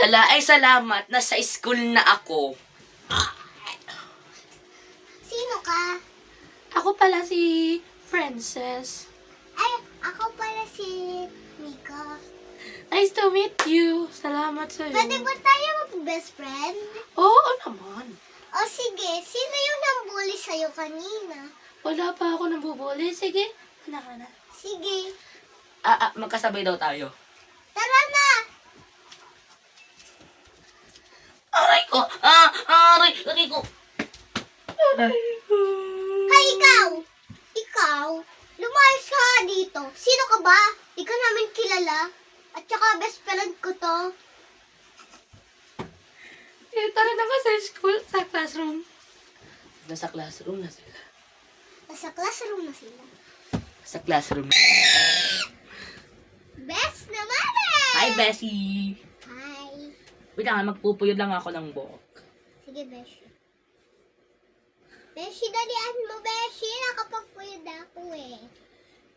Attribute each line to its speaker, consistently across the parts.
Speaker 1: Lala, ay salamat. Nasa school na ako.
Speaker 2: Sino ka?
Speaker 3: Ako pala si Princess.
Speaker 2: Ay, ako pala si Mika.
Speaker 3: Nice to meet you. Salamat sa'yo.
Speaker 2: Pwede ba tayo mag-best friend?
Speaker 3: Oo naman.
Speaker 2: O sige, sino yung nambuli sa'yo kanina?
Speaker 3: Wala pa ako nabubuli. Sige, anak ka na.
Speaker 2: Sige,
Speaker 1: Magkasabay daw tayo.
Speaker 2: tara na!
Speaker 1: Aray ko! Aray ko!
Speaker 2: Hay, ikaw! Ikaw? Lumayas ka nga dito. Sino ka ba? Di ka namin kilala. At saka best friend ko to.
Speaker 3: Tara na nga sa school, sa classroom.
Speaker 1: Nasa classroom na sila.
Speaker 2: Nasa classroom na sila.
Speaker 1: Sa classroom.
Speaker 2: Best naman eh!
Speaker 1: Hi, Bessie!
Speaker 2: Hi.
Speaker 1: Wait lang, magpupuyod lang ako ng buhok.
Speaker 2: Sige, Beshi. Beshi, dalian mo, Beshi. Nakapagpuyod ako eh.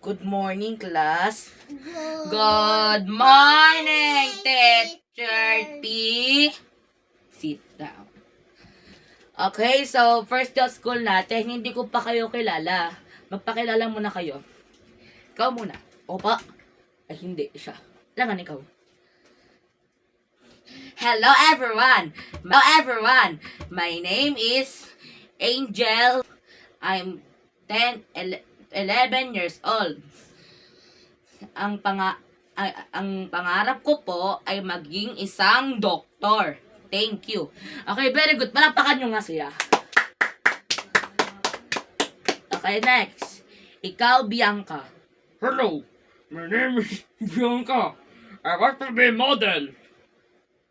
Speaker 1: Good morning, class.
Speaker 2: Good
Speaker 1: Good morning, Teacher T. Sit down. Okay, so first day of school natin, hindi ko pa kayo kilala. Magpakilala muna kayo. Ikaw muna. Opa. Ay, hindi. Siya. Langan ikaw. Hello, everyone. Hello, everyone. My name is Angel. I'm 11 years old. Ang pangarap ko po ay maging isang doktor. Thank you. Okay, very good. Palapakan nyo nga siya. Okay, next. Ikaw, Bianca.
Speaker 4: Hello, my name is Bianca. I want to be a model.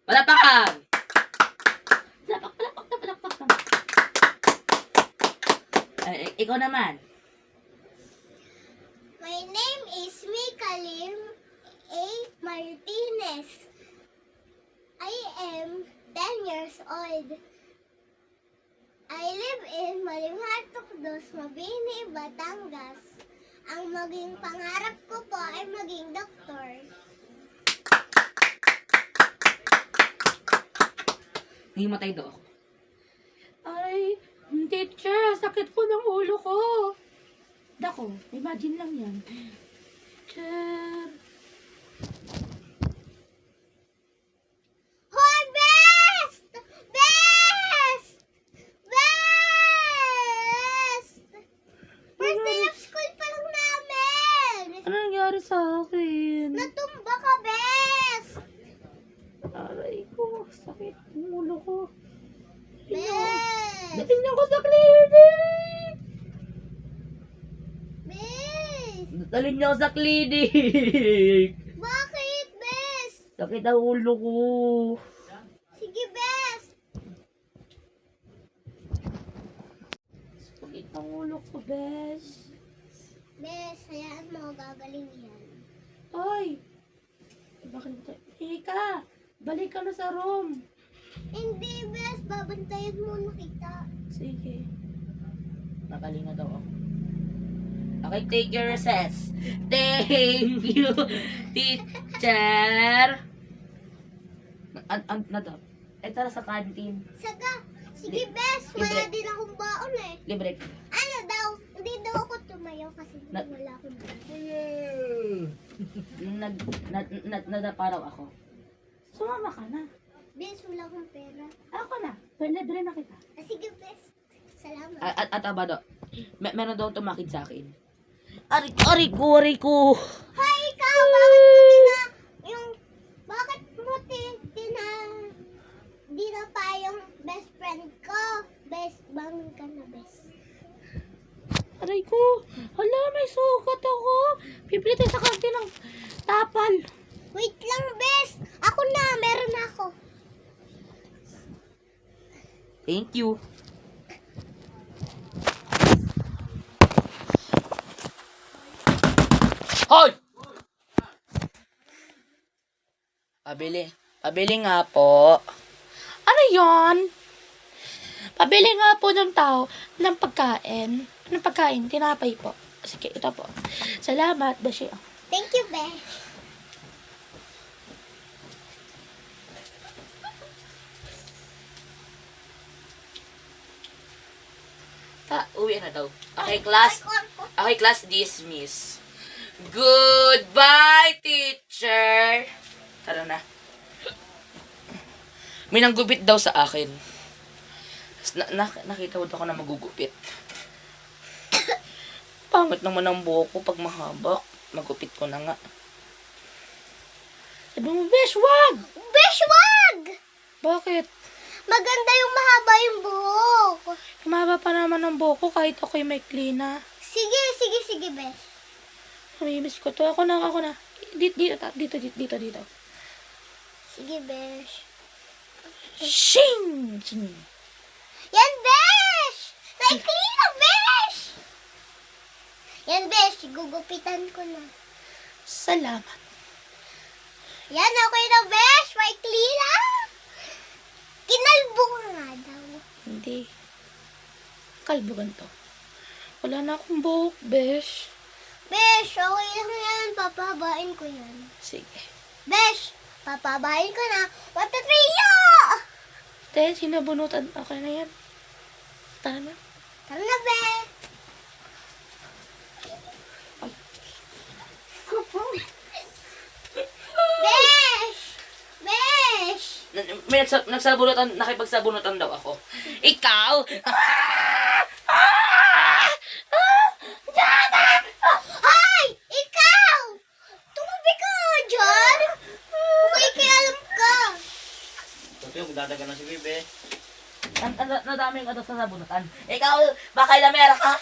Speaker 1: Palapakan! Palapak. Ikaw naman.
Speaker 2: My name is Mika Lim A. Martinez. I am 10 years old. I live in Malimhatok Dos, Mabini, Batangas. Ang maging pangarap ko po ay maging doktor.
Speaker 1: Himatay daw ako.
Speaker 3: Ay, teacher, sakit po ng ulo ko. Dako, imagine lang yan. Teacher.
Speaker 2: Hoy, best! Best! Best! First day of school pa lang namin!
Speaker 3: Ano nangyari sa akin?
Speaker 2: Natumba ka, best!
Speaker 3: Aray ko, sakit ng ulo ko.
Speaker 2: Best!
Speaker 3: Dating niyo ko sa clinic!
Speaker 2: Best!
Speaker 1: Dalhin niyo ako sa clinic.
Speaker 2: Bakit, best?
Speaker 1: Sakit ang ulo ko.
Speaker 2: Sige, best!
Speaker 3: Sakit ng ulo ko, bes.
Speaker 2: Best, hayaan mo, gagaling yan.
Speaker 3: Ay! Bakit ba tayo? Ika! Balik ka na sa room.
Speaker 2: Hindi, best. Babantayan mo kita.
Speaker 3: Sige.
Speaker 1: Magaling na daw ako. Okay, take your recess. Thank you, teacher. Na daw. Tara sa canteen.
Speaker 2: Saga, sige, best. Wala
Speaker 1: Libre.
Speaker 2: din akong baon eh.
Speaker 1: Libre.
Speaker 2: Ano daw? Hindi daw ako tumayo kasi wala akong baon.
Speaker 1: Nadapa raw ako.
Speaker 3: Sumama ka na.
Speaker 2: Best, wala akong pera.
Speaker 3: Ako na. Libre na kita.
Speaker 2: Sige, best. Salamat.
Speaker 1: At abado. Meron daw tumakid sa akin. Aray ko.
Speaker 2: Hoy, ikaw! Bakit mo di na pa yung best friend ko? Best, bangon ka na, best.
Speaker 3: Aray ko. Hala, may sugat ako. Bibili tayo sa kantin ng tapal.
Speaker 2: Wait lang, best. Ako na, meron na ako.
Speaker 1: Thank you. Hoy! Pabili nga po.
Speaker 3: Ano yon? Pabili nga po ng tao ng pagkain. Anong pagkain? Tinapay po. Sige, ito po. Salamat, Beshi.
Speaker 2: Thank you, best.
Speaker 1: Uwi na daw. Okay, class. Okay, class dismiss. Goodbye, teacher. Tara na. May nanggupit daw sa akin. Nakita mo ako na magugupit. Pangit naman ang buhok ko pag mahaba. Magupit ko na nga.
Speaker 3: Sabi mo, besh, wag!
Speaker 2: Besh, wag!
Speaker 3: Bakit?
Speaker 2: Maganda yung mahaba yung buhok.
Speaker 3: Mahaba pa naman ang buhok ko kahit ako'y may na.
Speaker 2: Sige, Besh.
Speaker 3: Namimiss ko to. Ako na. Dito.
Speaker 2: Sige, Besh.
Speaker 3: Shing!
Speaker 2: Yan, Besh! Maikli na, Besh! Yan, Besh. Gugupitan ko na.
Speaker 3: Salamat.
Speaker 2: Yan, okay na, Besh. Maikli na. Kinalbo ka nga daw.
Speaker 3: Hindi. Kalbugan to. Wala na akong buhok, besh.
Speaker 2: Besh, okay lang yan. Papabain ko yan.
Speaker 3: Sige.
Speaker 2: Besh, papabain ko na. 1, 2, 3, yo!
Speaker 3: Te, sinabunutan. Okay na yan. Tara na.
Speaker 2: Tara na, Besh. Besh! Besh!
Speaker 1: May nagsabunutan, nakipagsabunutan daw ako. Ikaw?
Speaker 2: Hoy! Ikaw! Tumabi ka dyan! Makikialam ka!
Speaker 4: Ito yung dadagan na si Bebe.
Speaker 1: Nadami yung sa sabunutan. Ikaw, baka ilamera ka?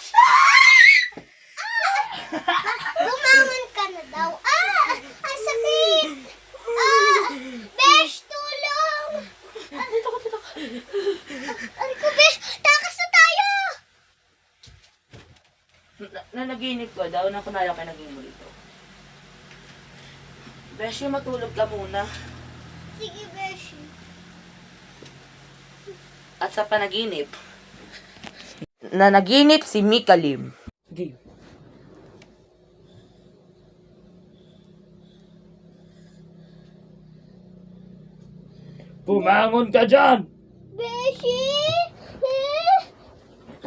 Speaker 2: Bumangon ka na daw. Ang sakit! Besh, tulong!
Speaker 3: Dito ko.
Speaker 2: Ano ko, Besh? Takas na tayo!
Speaker 1: Nanaginip ko daw na kunaya ka naging mo dito. Beshi, matulog ka muna.
Speaker 2: Sige, Besh.
Speaker 1: At sa panaginip, nanaginip si Mika Lim. Game.
Speaker 4: Bumangon ka dyan!
Speaker 2: Beshi!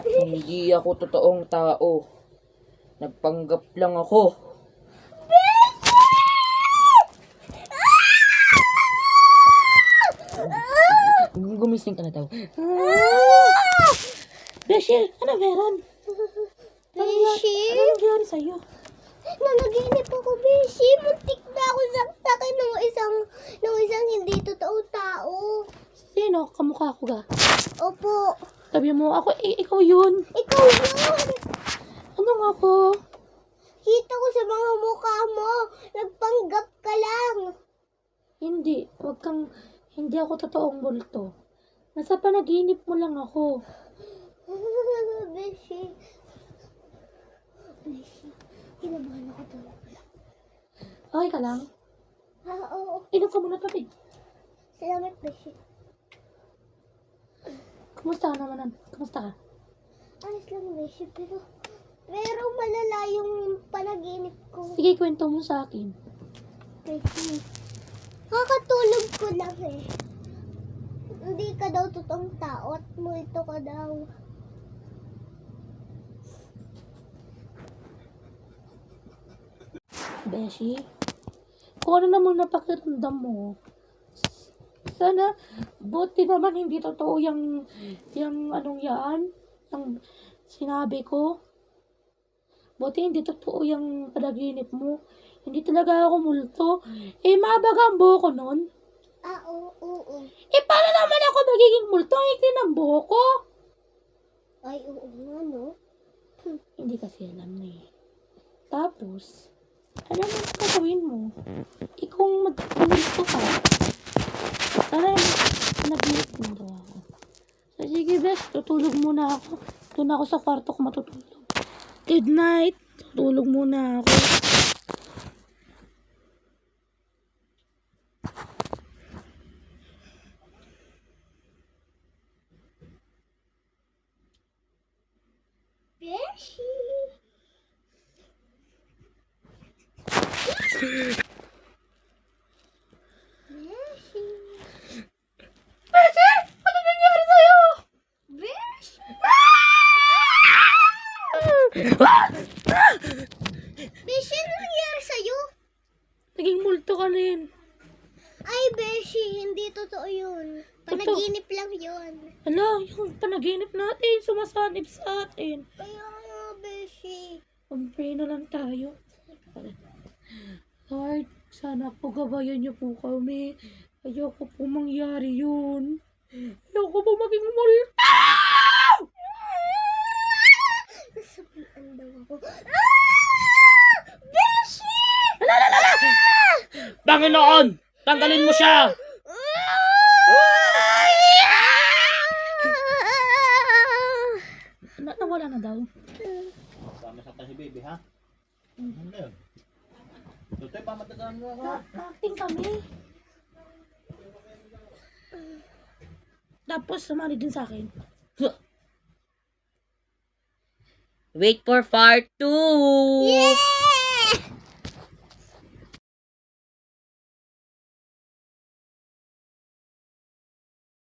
Speaker 1: Hindi ako totoong tao. Nagpanggap lang ako. Gumising ka na daw.
Speaker 3: Beshi, ano meron?
Speaker 2: Beshi?
Speaker 3: Ano nangyari sa'yo?
Speaker 2: Nanaginip ako, Beshi. Muntik na ako saksakin nung isang hindi totoong tao.
Speaker 3: Sino? Kamukha ko ga?
Speaker 2: Opo.
Speaker 3: Sabi mo, ako, ikaw yun.
Speaker 2: Ikaw yun!
Speaker 3: Anong ako?
Speaker 2: Kita ko sa mga mukha mo. Nagpanggap ka lang.
Speaker 3: Hindi. Hindi ako totoong multo. Nasa panaginip mo lang ako.
Speaker 2: Beshi. Beshi. Kinabahan ako talaga.
Speaker 3: Okay ka lang?
Speaker 2: Oo.
Speaker 3: Inom ka muna tubig.
Speaker 2: Salamat, Beshi.
Speaker 3: Kumusta ka naman? Kumusta ka?
Speaker 2: Ayos lang, Beshi. Pero malala yung panaginip ko.
Speaker 3: Sige, kwento mo sa akin.
Speaker 2: Beshi. Kakatulog ko lang eh. Hindi ka daw totoong tao at multo ka daw.
Speaker 3: Beshi, kung ano naman napakiramdam mo, sana, buti naman hindi totoo yung anong yan, yung sinabi ko. Buti hindi totoo yung panaginip mo. Hindi talaga ako multo. Mabaga ang buhok ko nun.
Speaker 2: Oo.
Speaker 3: Paano naman ako magiging multo? Ang ikli ng buhok ko.
Speaker 2: Ay, oo nga, no?
Speaker 3: Hindi kasi alam na eh. Tapos, alam mo ang gagawin mo. Ikaw magmulto ka. Sana nag-iit din daw ako. So, sige best, tutulog muna ako. Doon ako sa kwarto ko matutulog. Good night. Tutulog muna ako.
Speaker 2: Beshi. Beshi.
Speaker 3: Beshi! Ano nangyari sa'yo?
Speaker 2: Beshi. Ay, Beshi, hindi totoo yun. Panaginip lang yun.
Speaker 3: Ala, yung panaginip natin, sumasanib sa atin.
Speaker 2: Kaya nga, Beshi.
Speaker 3: Mag-pray na lang tayo. Lord, sana po gabayan niyo po kami. Ayoko po mangyari yun. Ayoko po maging multa!
Speaker 2: Nasabihan daw ako.
Speaker 3: Panginoon, tanggalin mo siya! Nawala na daw.
Speaker 5: Sama sa si baby, ha? Ano na yun? Tutoy, pamatagalan mo ako.
Speaker 3: Acting kami. Tapos, sumali din sa akin.
Speaker 1: Wait for part 2!
Speaker 2: Yay!